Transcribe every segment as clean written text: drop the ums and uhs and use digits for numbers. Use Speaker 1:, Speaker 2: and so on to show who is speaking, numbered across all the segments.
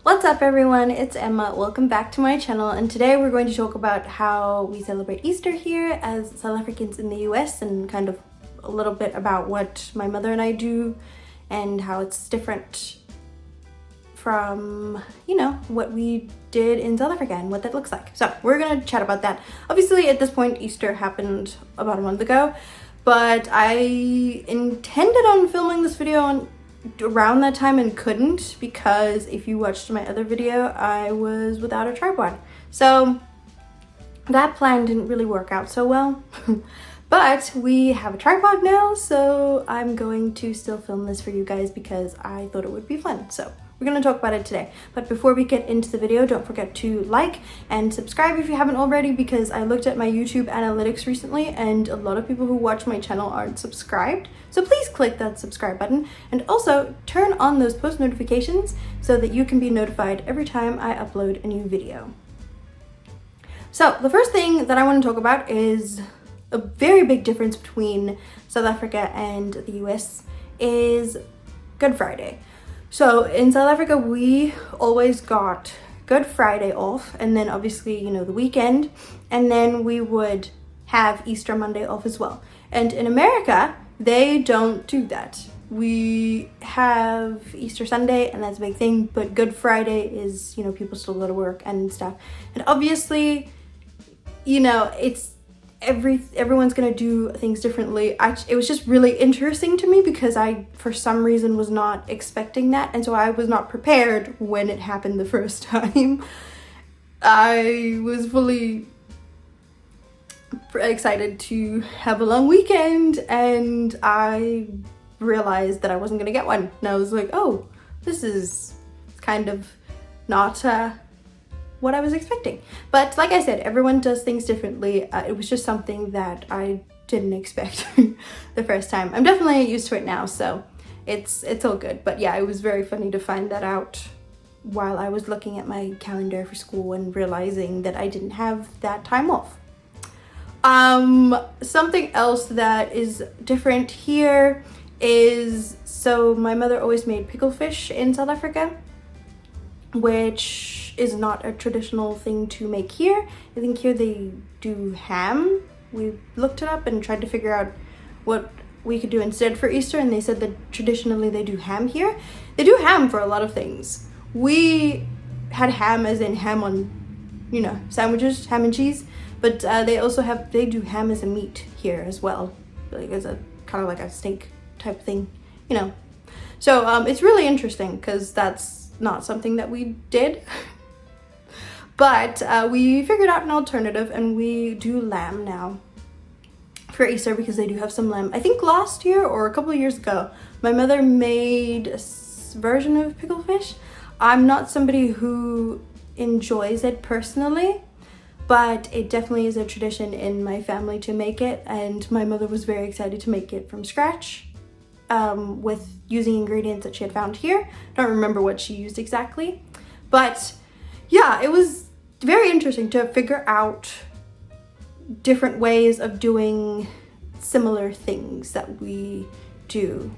Speaker 1: What's up everyone, it's Emma. Welcome back to my channel, and today we're going to talk about how we celebrate Easter here as South Africans in the US and kind of a little bit about what my mother and I do and how it's different from, you know, what we did in South Africa and what that looks like. So we're gonna chat about that. Obviously at this point Easter happened about a month ago, but I intended on filming this video around that time and couldn't because if you watched my other video I was without a tripod, so that plan didn't really work out so well. But we have a tripod now, so I'm going to still film this for you guys because I thought it would be fun. So we're going to talk about it today. But before we get into the video, don't forget to like and subscribe if you haven't already, because I looked at my YouTube analytics recently and a lot of people who watch my channel aren't subscribed. So please click that subscribe button and also turn on those post notifications so that you can be notified every time I upload a new video. So the first thing that I want to talk about is a very big difference between South Africa and the US is Good Friday. So in South Africa, we always got Good Friday off, and then obviously, you know, the weekend, and then we would have Easter Monday off as well. And in America, they don't do that. We have Easter Sunday, and that's a big thing, but Good Friday is, you know, people still go to work and stuff. And obviously, you know, it's everyone's gonna do things differently. It was just really interesting to me because I, for some reason, was not expecting that, and so I was not prepared when it happened the first time. I was fully excited to have a long weekend, and I realized that I wasn't gonna get one, and I was like, oh, this is kind of not what I was expecting. But like I said, everyone does things differently. It was just something that I didn't expect the first time. I'm definitely used to it now, so it's all good. But yeah, it was very funny to find that out while I was looking at my calendar for school and realizing that I didn't have that time off. Something else that is different here is, so my mother always made pickled fish in South Africa, which is not a traditional thing to make here. I think here they do ham. We looked it up and tried to figure out what we could do instead for Easter, and they said that traditionally they do ham here. They do ham for a lot of things. We had ham as in ham on, you know, sandwiches, ham and cheese, but they do ham as a meat here as well, like as a kind of like a steak type thing, you know. So it's really interesting because that's not something that we did. But we figured out an alternative, and we do lamb now for Easter because they do have some lamb. I think last year or a couple of years ago, my mother made a version of pickled fish. I'm not somebody who enjoys it personally, but it definitely is a tradition in my family to make it, and my mother was very excited to make it from scratch with using ingredients that she had found here. Don't remember what she used exactly, but yeah, it was very interesting to figure out different ways of doing similar things that we do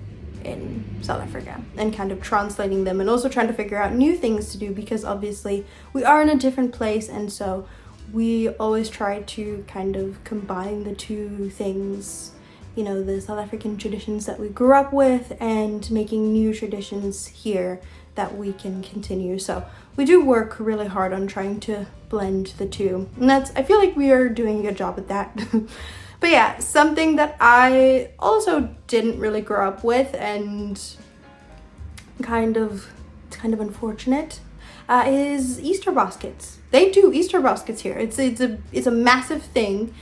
Speaker 1: in South Africa and kind of translating them, and also trying to figure out new things to do because obviously we are in a different place, and so we always try to kind of combine the two things, you know, the South African traditions that we grew up with and making new traditions here that we can continue. So we do work really hard on trying to blend the two, and I feel like we are doing a good job at that. But yeah, something that I also didn't really grow up with and it's kind of unfortunate is Easter baskets. They do Easter baskets here. It's a massive thing.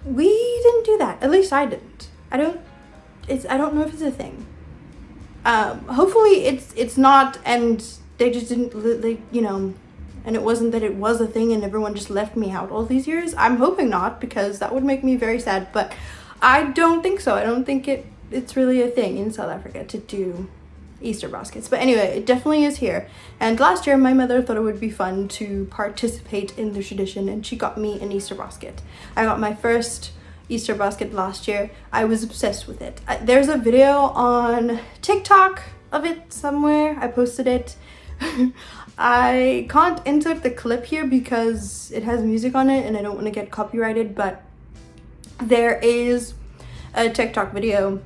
Speaker 1: We didn't do that. At least I didn't. I don't know if it's a thing. Hopefully it's not, and they just didn't, you know, and it wasn't that it was a thing and everyone just left me out all these years. I'm hoping not, because that would make me very sad, but I don't think so. I don't think it's really a thing in South Africa to do Easter baskets. But anyway, it definitely is here. And last year my mother thought it would be fun to participate in the tradition, and she got me an Easter basket. I got my first Easter basket last year. I was obsessed with it. There's a video on TikTok of it somewhere. I posted it I can't insert the clip here because it has music on it and I don't want to get copyrighted, but there is a TikTok video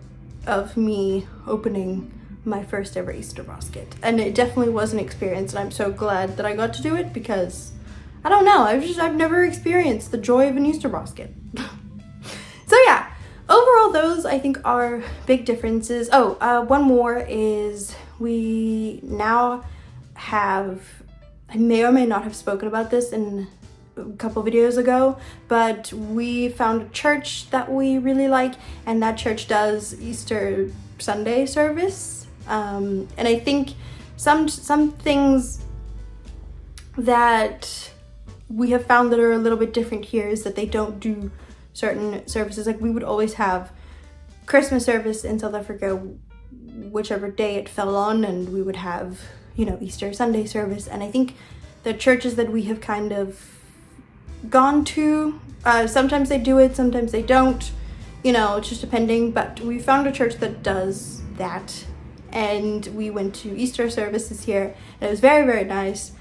Speaker 1: of me opening my first ever Easter basket, and it definitely was an experience, and I'm so glad that I got to do it because I don't know, I've never experienced the joy of an Easter basket. So yeah, overall those I think are big differences. One more is we now have, I may or may not have spoken about this in a couple videos ago, but we found a church that we really like, and that church does Easter Sunday service. And I think some things that we have found that are a little bit different here is that they don't do certain services. Like we would always have Christmas service in South Africa whichever day it fell on, and we would have, you know, Easter Sunday service. And I think the churches that we have kind of gone to, sometimes they do it, sometimes they don't, you know, it's just depending, but we found a church that does that, and we went to Easter services here, and it was very, very nice.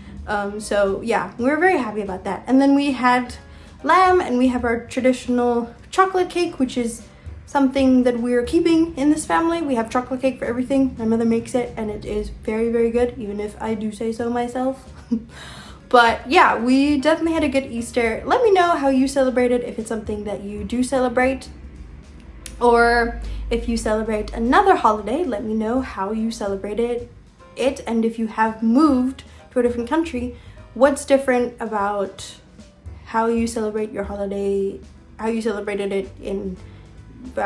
Speaker 1: So yeah, we were very happy about that. And then we had lamb, and we have our traditional chocolate cake, which is something that we're keeping in this family. We have chocolate cake for everything. My mother makes it, and it is very, very good, even if I do say so myself. But yeah, we definitely had a good Easter. Let me know how you celebrated, if it's something that you do celebrate, or if you celebrate another holiday. Let me know how you celebrated it, and if you have moved to a different country, what's different about how you celebrate your holiday, how you celebrated it in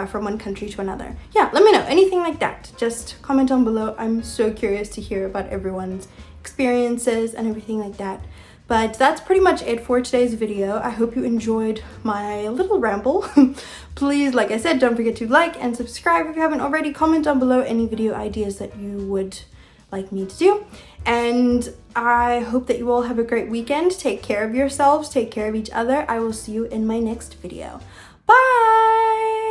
Speaker 1: from one country to another. Yeah, let me know, anything like that. Just comment down below. I'm so curious to hear about everyone's experiences and everything like that. But that's pretty much it for today's video. I hope you enjoyed my little ramble. Please, like I said, don't forget to like and subscribe if you haven't already. Comment down below any video ideas that you would like me to do. And I hope that you all have a great weekend. Take care of yourselves, take care of each other. I will see you in my next video. Bye!